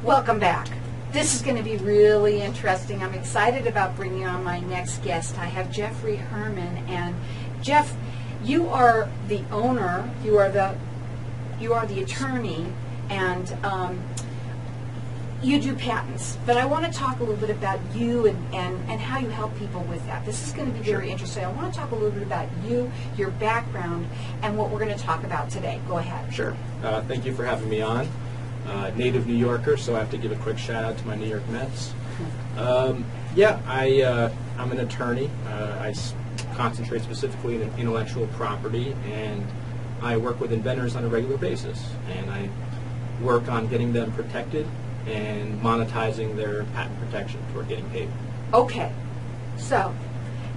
Welcome back. This is going to be really interesting. I'm excited about bringing on my next guest. I have Jeffrey Herman, and Jeff, you are the owner, you are the attorney, and you do patents. But I want to talk a little bit about you and how you help people with that. This is going to be very interesting. I want to talk a little bit about you, your background, and what we're going to talk about today. Go ahead. Sure. Thank you for having me on. Native New Yorker, so I have to give a quick shout out to my New York Mets. I'm an attorney. I concentrate specifically in intellectual property, and I work with inventors on a regular basis. And I work on getting them protected and monetizing their patent protection toward getting paid. Okay. So,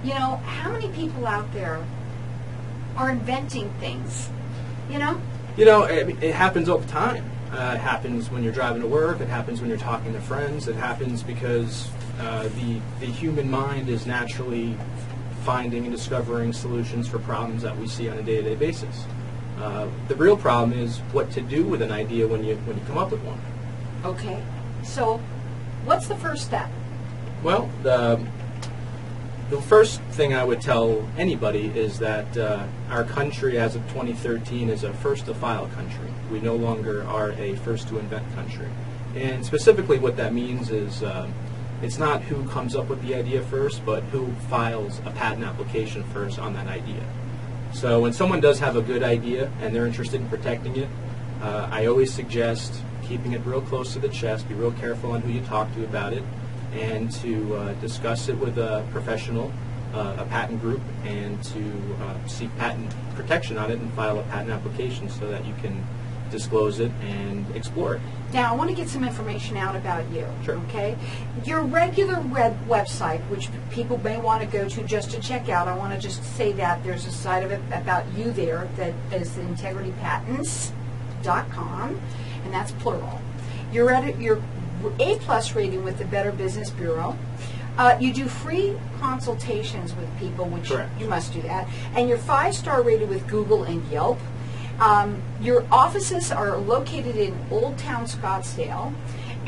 how many people out there are inventing things? It happens all the time. It happens when you're driving to work. It happens when you're talking to friends. It happens because the human mind is naturally finding and discovering solutions for problems that we see on a day-to-day basis. The real problem is what to do with an idea when you come up with one. Okay. So, what's the first step? Well, the first thing I would tell anybody is that our country, as of 2013, is a first-to-file country. We no longer are a first-to-invent country. And specifically what that means is it's not who comes up with the idea first, but who files a patent application first on that idea. So when someone does have a good idea and they're interested in protecting it, I always suggest keeping it real close to the chest, be real careful on who you talk to about it, and to discuss it with a professional, a patent group, and to seek patent protection on it and file a patent application so that you can disclose it and explore it. Now, I want to get some information out about you. Sure. Okay? Your regular website, which people may want to go to just to check out, I want to just say that there's a site of it about you there that is integritypatents.com, and that's plural. You're at your A+ rating with the Better Business Bureau. You do free consultations with people, which Correct. You must do that, and you're 5-star rated with Google and Yelp. Your offices are located in Old Town Scottsdale,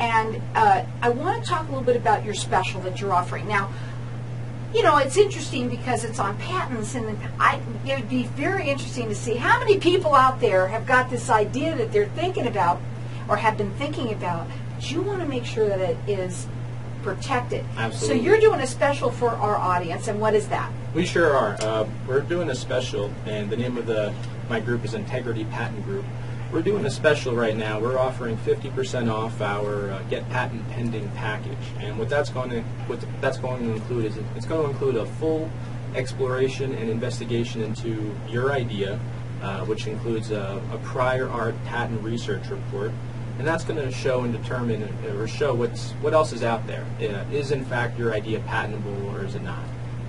and I want to talk a little bit about your special that you're offering. Now, it's interesting because it's on patents, and it would be very interesting to see how many people out there have got this idea that they're thinking about or have been thinking about, but you want to make sure that it is protected. Absolutely. So you're doing a special for our audience, and what is that? We sure are. We're doing a special, and the name of my group is Integrity Patent Group. We're doing a special right now. We're offering 50% off our Get Patent Pending package, and what that's going to include is it's going to include a full exploration and investigation into your idea, which includes a prior art patent research report, and that's going to show and determine or show what else is out there. Is in fact your idea patentable or is it not?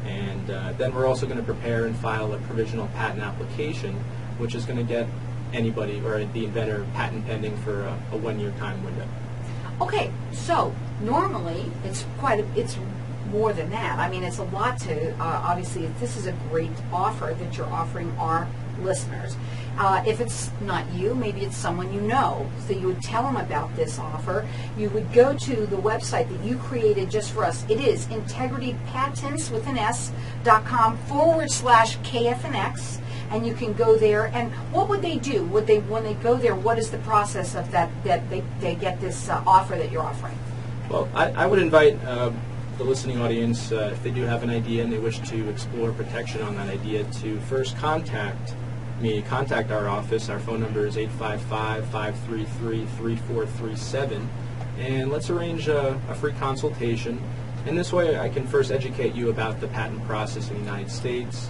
And then we're also going to prepare and file a provisional patent application, which is going to get anybody or the inventor patent pending for a 1-year time window. Okay, so normally it's more than that. I mean, it's a lot to, obviously, this is a great offer that you're offering our listeners. If it's not you, maybe it's someone you know. So you would tell them about this offer. You would go to the website that you created just for us. It is integritypatents.com/KFNX. And you can go there. And what would they do? When they go there, what is the process of that they get this offer that you're offering? Well, I would invite the listening audience, if they do have an idea and they wish to explore protection on that idea, to first contact our office. Our phone number is 855-533-3437, and let's arrange a free consultation. And this way I can first educate you about the patent process in the United States,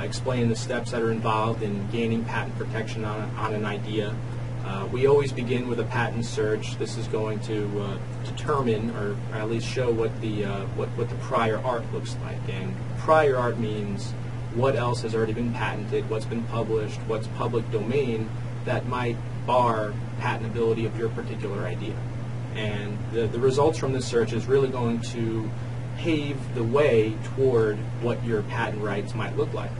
explain the steps that are involved in gaining patent protection on an idea. We always begin with a patent search. This is going to determine, or at least show, what the prior art looks like. And prior art means what else has already been patented, what's been published, what's public domain that might bar patentability of your particular idea. And the results from this search is really going to pave the way toward what your patent rights might look like.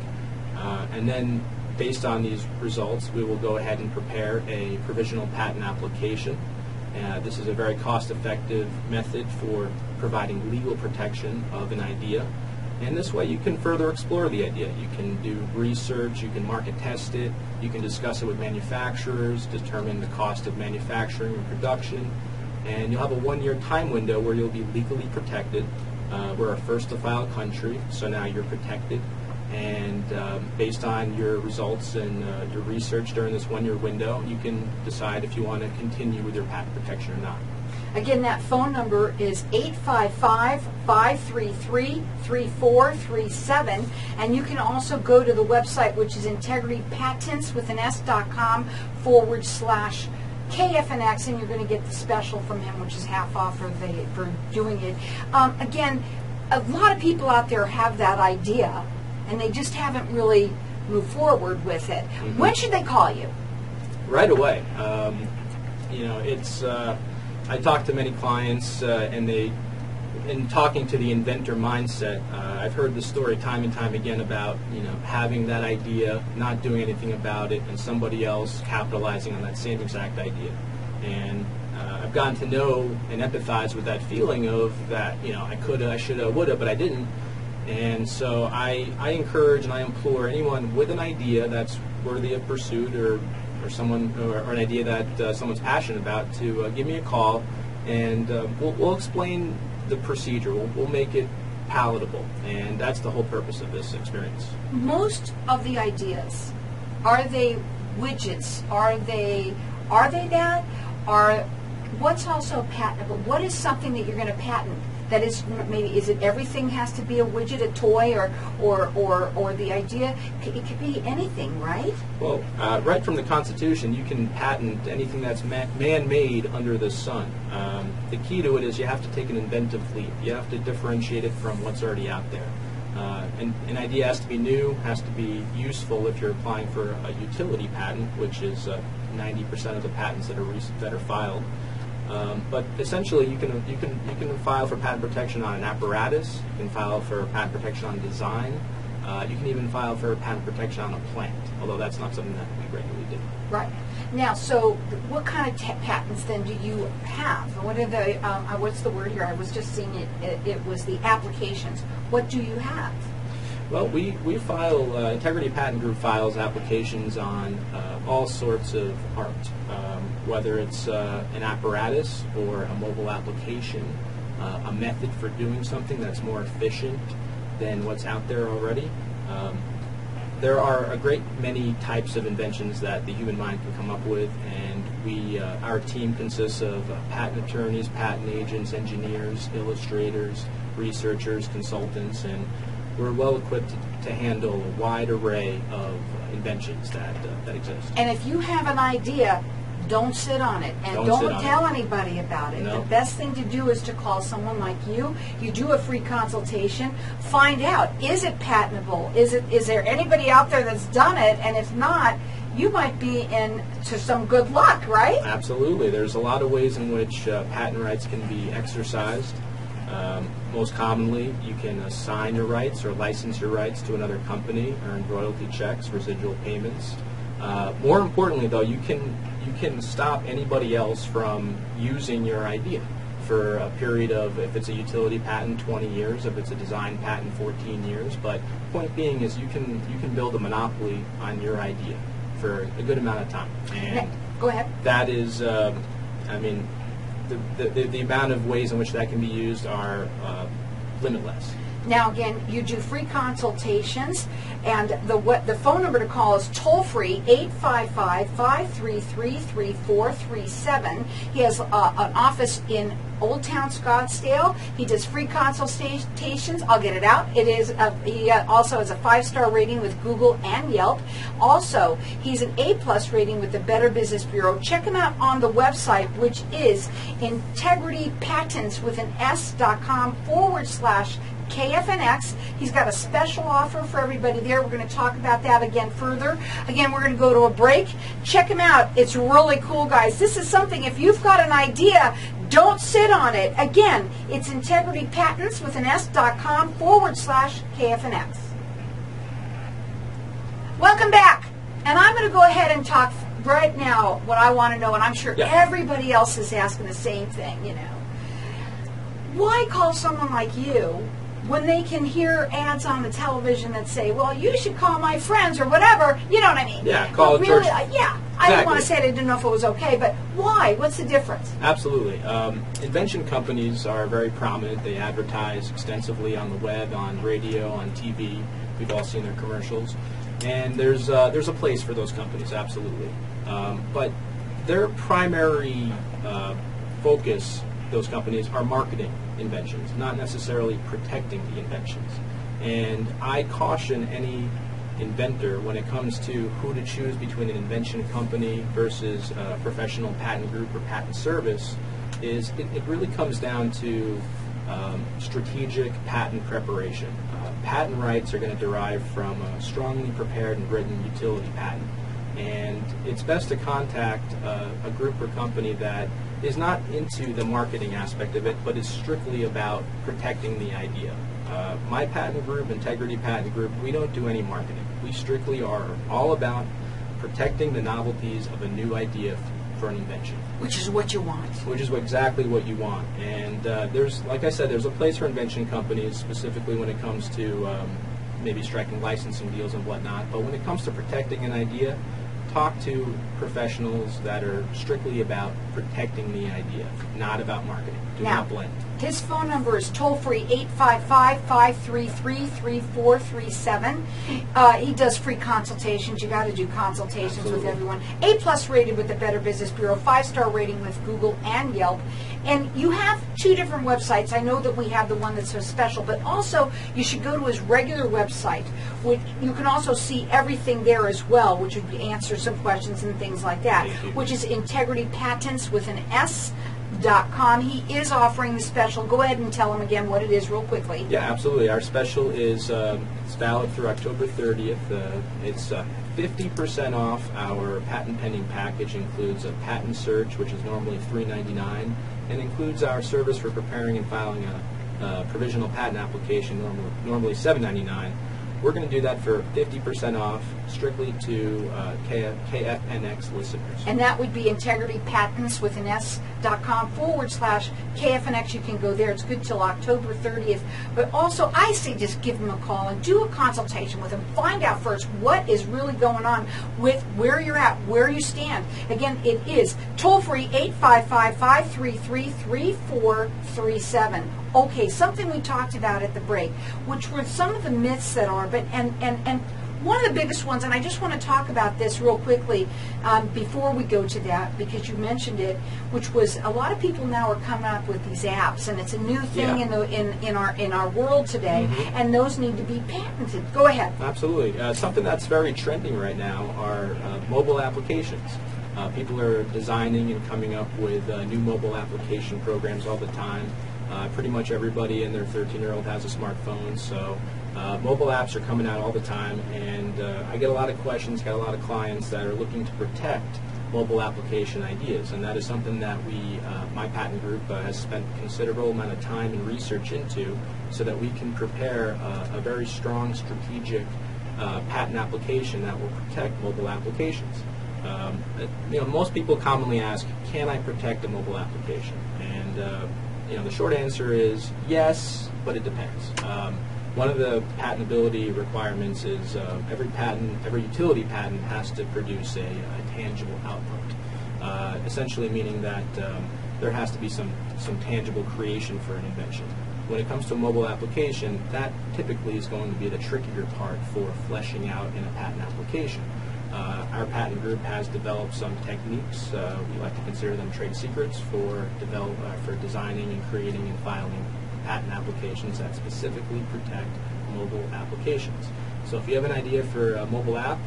And then, based on these results, we will go ahead and prepare a provisional patent application. This is a very cost-effective method for providing legal protection of an idea. And this way you can further explore the idea. You can do research, you can market test it, you can discuss it with manufacturers, determine the cost of manufacturing and production, and you'll have a 1-year time window where you'll be legally protected. We're a first-to-file country, so now you're protected. And based on your results and your research during this 1-year window, you can decide if you want to continue with your patent protection or not. Again, that phone number is 855-533-3437, and you can also go to the website, which is integritypatents.com/KFNX, and you're going to get the special from him, which is half off for doing it. Again, a lot of people out there have that idea, and they just haven't really moved forward with it. Mm-hmm. When should they call you? Right away. It's I talk to many clients, and in talking to the inventor mindset, I've heard the story time and time again about having that idea, not doing anything about it, and somebody else capitalizing on that same exact idea. And I've gotten to know and empathize with that feeling of that I coulda, I shoulda, woulda, but I didn't. And so I encourage and I implore anyone with an idea that's worthy of pursuit or someone or an idea that someone's passionate about to give me a call, and we'll explain the procedure. We'll make it palatable, and that's the whole purpose of this experience. Most of the ideas, are they widgets? Are they that? What's also patentable? What is something that you're going to patent? That is, maybe, is it everything has to be a widget, a toy, or the idea? It could be anything, right? Well, right from the Constitution, you can patent anything that's man-made under the sun. The key to it is you have to take an inventive leap. You have to differentiate it from what's already out there. And an idea has to be new, has to be useful if you're applying for a utility patent, which is 90% of the patents that are filed. But essentially, you can file for patent protection on an apparatus. You can file for patent protection on design. You can even file for patent protection on a plant, although that's not something that we regularly do. Right. Now, so what kind of patents then do you have? What are the what's the word here? I was just seeing it. It was the applications. What do you have? Well, we file, Integrity Patent Group files applications on all sorts of art, whether it's an apparatus or a mobile application, a method for doing something that's more efficient than what's out there already. There are a great many types of inventions that the human mind can come up with, and our team consists of patent attorneys, patent agents, engineers, illustrators, researchers, consultants, and we're well equipped to handle a wide array of inventions that exist. And if you have an idea, don't sit on it, and don't tell anybody about it. No. The best thing to do is to call someone like you. You do a free consultation. Find out, is it patentable? Is there anybody out there that's done it? And if not, you might be in to some good luck, right? Absolutely. There's a lot of ways in which patent rights can be exercised. Most commonly, you can assign your rights or license your rights to another company, earn royalty checks, residual payments. More importantly, though, you can stop anybody else from using your idea for a period of, if it's a utility patent, 20 years, if it's a design patent, 14 years. But point being is you can build a monopoly on your idea for a good amount of time. And go ahead. that is, the amount of ways in which that can be used are limitless. Now, again, you do free consultations, and the phone number to call is toll-free, 855-533-3437. He has an office in Old Town Scottsdale. He does free consultations. I'll get it out. He also has a 5-star rating with Google and Yelp. Also, he's an A+ rating with the Better Business Bureau. Check him out on the website, which is integritypatents.com/KFNX. He's got a special offer for everybody there. We're going to talk about that again further. Again, we're going to go to a break. Check him out. It's really cool, guys. This is something, if you've got an idea, don't sit on it. Again, it's integritypatents.com/KFNX. Welcome back. And I'm going to go ahead and talk right now, what I want to know, and I'm sure Yeah. everybody else is asking the same thing, why call someone like you when they can hear ads on the television that say, well, you should call my friends or whatever, you know what I mean? Yeah, call But George. really, I didn't want to Exactly. say it, I didn't know if it was okay, but why? What's the difference? Absolutely. Invention companies are very prominent. They advertise extensively on the web, on radio, on TV. We've all seen their commercials. And there's a place for those companies, absolutely. But their primary focus, those companies, are marketing inventions, not necessarily protecting the inventions. And I caution any inventor when it comes to who to choose between an invention company versus a professional patent group or patent service is it really comes down to strategic patent preparation. Patent rights are going to derive from a strongly prepared and written utility patent. And it's best to contact a group or company that is not into the marketing aspect of it, but is strictly about protecting the idea. My patent group, Integrity Patent Group, we don't do any marketing. We strictly are all about protecting the novelties of a new idea for an invention. Which is what you want. Which is exactly what you want. And there's, like I said, there's a place for invention companies, specifically when it comes to maybe striking licensing deals and whatnot. But when it comes to protecting an idea, talk to professionals that are strictly about protecting the idea, not about marketing. Do Now, not blend. His phone number is toll-free 855-533-3437. He does free consultations. You got to do consultations Absolutely. with everyone. A+ rated with the Better Business Bureau, 5-star rating with Google and Yelp. And you have 2 different websites. I know that we have the one that's so special, but also you should go to his regular website, which you can also see everything there as well, which would answer some questions and things like that, Thank you. which is Integrity Patents with an S.com. He is offering the special. Go ahead and tell him again what it is real quickly. Yeah, absolutely. Our special is it's valid through October 30th. It's 50% off. Our patent pending package includes a patent search, which is normally $3.99, and includes our service for preparing and filing a provisional patent application, normally $7.99. We're going to do that for 50% off, strictly to KFNX listeners. And that would be Integrity Patents with an S.com/KFNX. You can go there. It's good till October 30th. But also, I say just give him a call and do a consultation with him. Find out first what is really going on with where you're at, where you stand. Again, it is toll-free 855-533-3437. Okay, something we talked about at the break, which were some of the myths that are, but and one of the biggest ones, and I just want to talk about this real quickly before we go to that, because you mentioned it, which was a lot of people now are coming up with these apps, and it's a new thing Yeah. in our world today, and those need to be patented. Go ahead. Absolutely. Something that's very trending right now are mobile applications. People are designing and coming up with new mobile application programs all the time. Pretty much everybody and their 13-year-old has a smartphone, so mobile apps are coming out all the time, and I get a lot of questions, got a lot of clients that are looking to protect mobile application ideas, and that is something that my patent group has spent a considerable amount of time and research into, so that we can prepare a very strong strategic patent application that will protect mobile applications. Most people commonly ask, can I protect a mobile application? And the short answer is yes, but it depends. One of the patentability requirements is every utility patent has to produce a tangible output, essentially meaning that there has to be some tangible creation for an invention. When it comes to a mobile application, that typically is going to be the trickier part for fleshing out in a patent application. Our patent group has developed some techniques. We like to consider them trade secrets for designing and creating and filing patent applications that specifically protect mobile applications. So if you have an idea for a mobile app,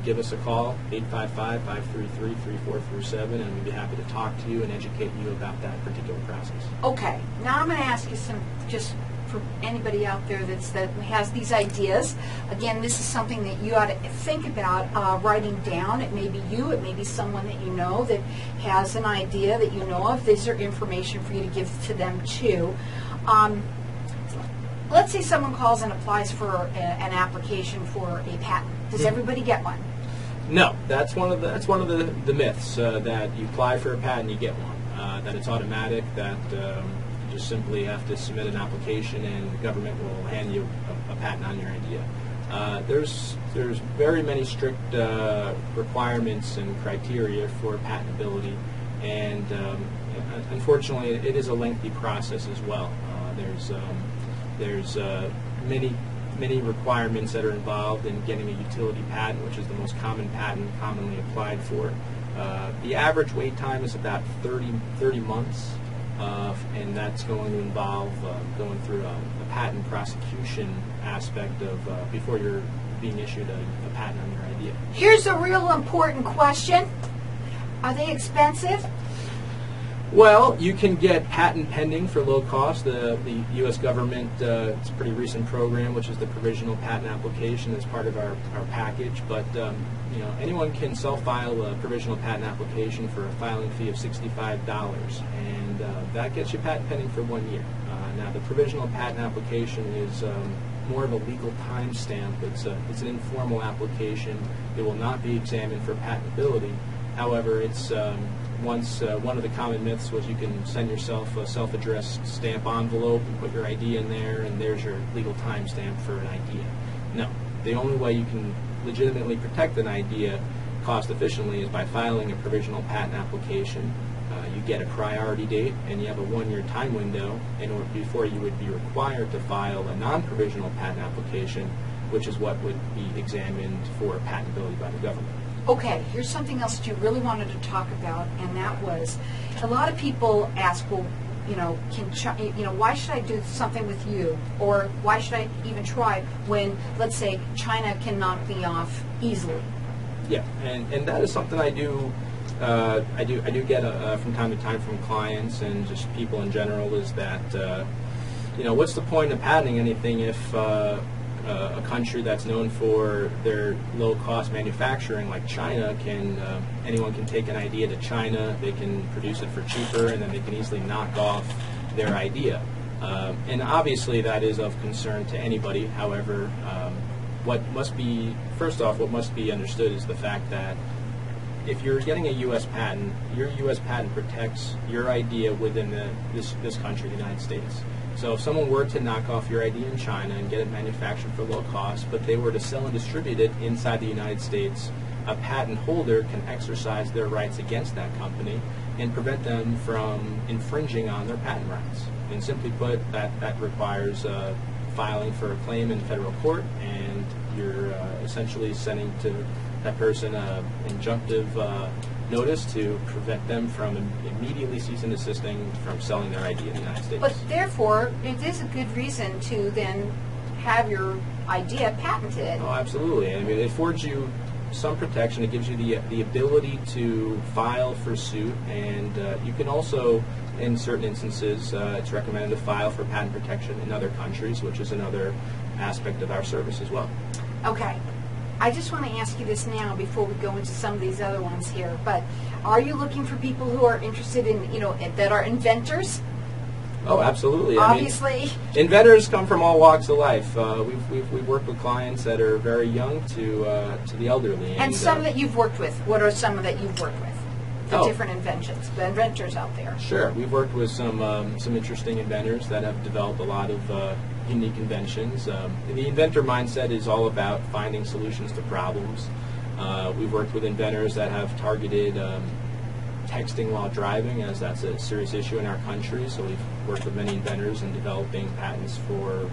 give us a call, 855-533-3437, and we'd be happy to talk to you and educate you about that particular process. Okay, now I'm going to ask you some, just for anybody out there that has these ideas. Again, this is something that you ought to think about writing down. It may be you, it may be someone that you know that has an idea that you know of. These are information for you to give to them too. Let's say someone calls and applies for an application for a patent. Does everybody get one? No, that's one of the myths that you apply for a patent, you get one. That it's automatic. That you just simply have to submit an application, and the government will hand you a patent on your idea. There's very many strict requirements and criteria for patentability, and unfortunately, it is a lengthy process as well. There's many requirements that are involved in getting a utility patent, which is the most common patent commonly applied for. The average wait time is about 30 months, and that's going to involve going through a patent prosecution aspect of before you're being issued a patent on your idea. Here's a real important question. Are they expensive? Well, you can get patent pending for low cost. The U.S. government, it's a pretty recent program, which is the provisional patent application as part of our package. But anyone can self-file a provisional patent application for a filing fee of $65, and that gets you patent pending for 1 year. Now, the provisional patent application is more of a legal timestamp. It's an informal application. It will not be examined for patentability. However, it's one of the common myths was you can send yourself a self-addressed stamp envelope and put your idea in there, and there's your legal timestamp for an idea. No, the only way you can legitimately protect an idea cost efficiently is by filing a provisional patent application. You get a priority date, and you have a 1 year time window before you would be required to file a non-provisional patent application, which is what would be examined for patentability by the government. Okay, here's something else that you really wanted to talk about, and that was a lot of people ask, well, why should I do something with you, or why should I even try when, let's say, China can knock me off easily? Yeah, and that is something I do get from time to time from clients and just people in general. Is that what's the point of patenting anything if a country that's known for their low-cost manufacturing, like China, anyone can take an idea to China, they can produce it for cheaper, and then they can easily knock off their idea. And obviously that is of concern to anybody. However, what must be understood is the fact that if you're getting a U.S. patent, your U.S. patent protects your idea within this country, the United States. So if someone were to knock off your idea in China and get it manufactured for low cost, but they were to sell and distribute it inside the United States, a patent holder can exercise their rights against that company and prevent them from infringing on their patent rights. And simply put, that requires filing for a claim in federal court, and you're essentially sending to that person an injunctive notice to prevent them from immediately ceasing and desisting from selling their idea in the United States. But therefore, it is a good reason to then have your idea patented. Oh, absolutely. I mean, it affords you some protection. It gives you the ability to file for suit, and you can also, in certain instances, it's recommended to file for patent protection in other countries, which is another aspect of our service as well. Okay. I just want to ask you this now before we go into some of these other ones here, but are you looking for people who are interested in, that are inventors? Oh, absolutely. Obviously. I mean, inventors come from all walks of life. We've worked with clients that are very young to the elderly. And some that you've worked with. What are some that you've worked with? The different inventions, the inventors out there. Sure. We've worked with some interesting inventors that have developed a lot of unique inventions. The inventor mindset is all about finding solutions to problems. We've worked with inventors that have targeted texting while driving, as that's a serious issue in our country. So we've worked with many inventors in developing patents for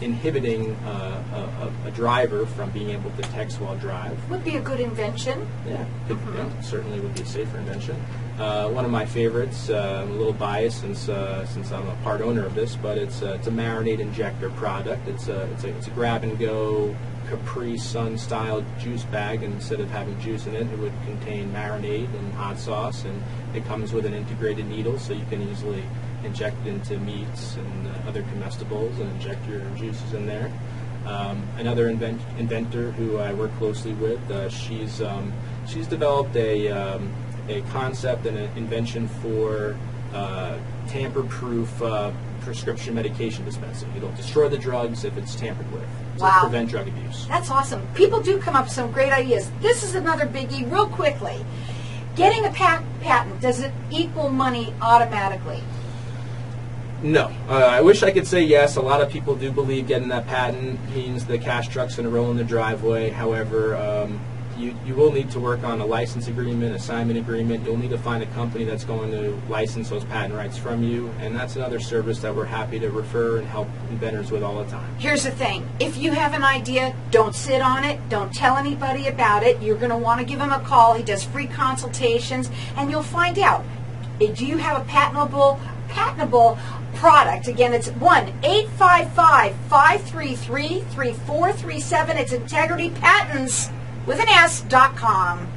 inhibiting a driver from being able to text while drive. Would be a good invention. Yeah, certainly would be a safer invention. One of my favorites, I'm a little biased since I'm a part owner of this, but it's a marinade injector product. It's a grab and go Capri Sun style juice bag, and instead of having juice in it, it would contain marinade and hot sauce, and it comes with an integrated needle, so you can easily inject it into meats and other comestibles and inject your juices in there. Another inventor who I work closely with, she's developed a concept and an invention for tamper-proof prescription medication dispensing. It'll destroy the drugs if it's tampered with to Wow. prevent drug abuse. That's awesome. People do come up with some great ideas. This is another biggie, real quickly. Getting a patent, does it equal money automatically? No. I wish I could say yes. A lot of people do believe getting that patent means the cash truck's going to roll in the driveway. However, you will need to work on a license agreement, assignment agreement. You'll need to find a company that's going to license those patent rights from you, and that's another service that we're happy to refer and help inventors with all the time. Here's the thing. If you have an idea, don't sit on it. Don't tell anybody about it. You're going to want to give him a call. He does free consultations, and you'll find out. Do you have a patentable product? Again, it's 1-855-533-3437. It's integritypatents with an S.com.